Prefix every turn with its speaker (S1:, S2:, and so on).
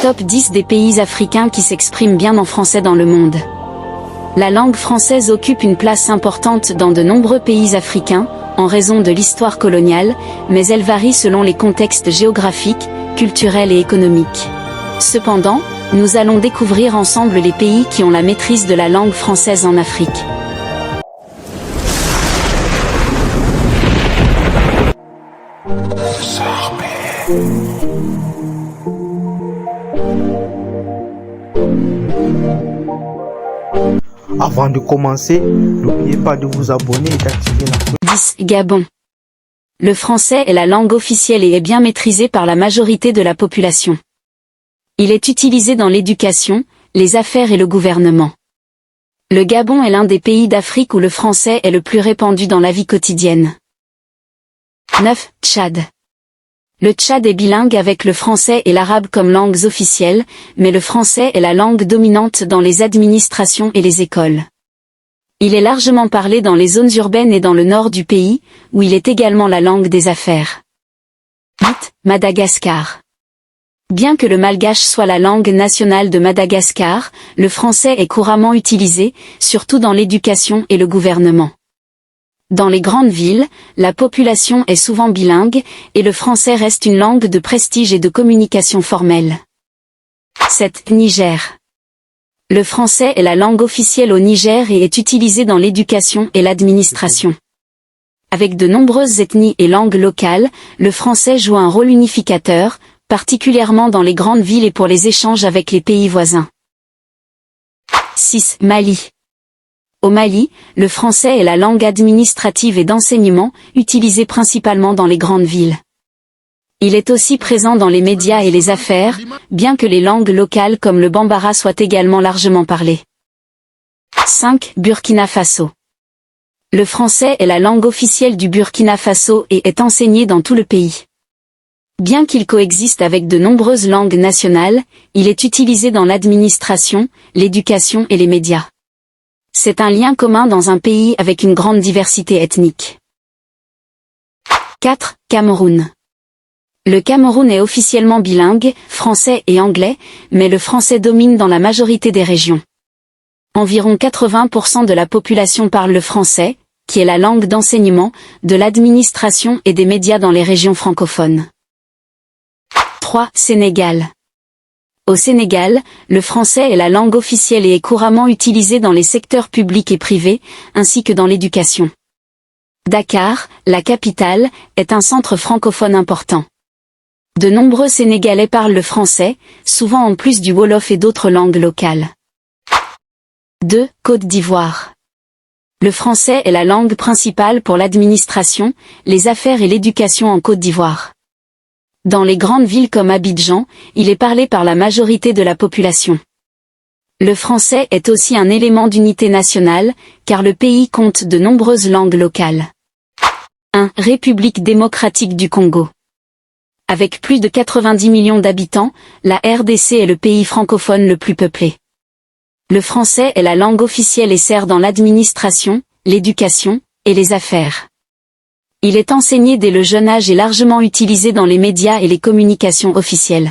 S1: Top 10 des pays africains qui s'expriment bien en français dans le monde. La langue française occupe une place importante dans de nombreux pays africains, en raison de l'histoire coloniale, mais elle varie selon les contextes géographiques, culturels et économiques. Cependant, nous allons découvrir ensemble les pays qui ont la maîtrise de la langue française en Afrique.
S2: Avant de commencer, n'oubliez pas de vous abonner et d'activer la cloche.
S1: 10. Gabon. Le français est la langue officielle et est bien maîtrisé par la majorité de la population. Il est utilisé dans l'éducation, les affaires et le gouvernement. Le Gabon est l'un des pays d'Afrique où le français est le plus répandu dans la vie quotidienne. 9. Tchad. Le Tchad est bilingue avec le français et l'arabe comme langues officielles, mais le français est la langue dominante dans les administrations et les écoles. Il est largement parlé dans les zones urbaines et dans le nord du pays, où il est également la langue des affaires. 8. Madagascar. Bien que le malgache soit la langue nationale de Madagascar, le français est couramment utilisé, surtout dans l'éducation et le gouvernement. Dans les grandes villes, la population est souvent bilingue, et le français reste une langue de prestige et de communication formelle. 7. Niger. Le français est la langue officielle au Niger et est utilisé dans l'éducation et l'administration. Avec de nombreuses ethnies et langues locales, le français joue un rôle unificateur, particulièrement dans les grandes villes et pour les échanges avec les pays voisins. 6. Mali. Au Mali, le français est la langue administrative et d'enseignement, utilisée principalement dans les grandes villes. Il est aussi présent dans les médias et les affaires, bien que les langues locales comme le bambara soient également largement parlées. 5. Burkina Faso. Le français est la langue officielle du Burkina Faso et est enseigné dans tout le pays. Bien qu'il coexiste avec de nombreuses langues nationales, il est utilisé dans l'administration, l'éducation et les médias. C'est un lien commun dans un pays avec une grande diversité ethnique. 4. Cameroun. Le Cameroun est officiellement bilingue, français et anglais, mais le français domine dans la majorité des régions. Environ 80% de la population parle le français, qui est la langue d'enseignement, de l'administration et des médias dans les régions francophones. 3. Sénégal. Au Sénégal, le français est la langue officielle et est couramment utilisé dans les secteurs publics et privés, ainsi que dans l'éducation. Dakar, la capitale, est un centre francophone important. De nombreux Sénégalais parlent le français, souvent en plus du wolof et d'autres langues locales. 2. Côte d'Ivoire. Le français est la langue principale pour l'administration, les affaires et l'éducation en Côte d'Ivoire. Dans les grandes villes comme Abidjan, il est parlé par la majorité de la population. Le français est aussi un élément d'unité nationale, car le pays compte de nombreuses langues locales. 1. République démocratique du Congo. Avec plus de 90 millions d'habitants, la RDC est le pays francophone le plus peuplé. Le français est la langue officielle et sert dans l'administration, l'éducation et les affaires. Il est enseigné dès le jeune âge et largement utilisé dans les médias et les communications officielles.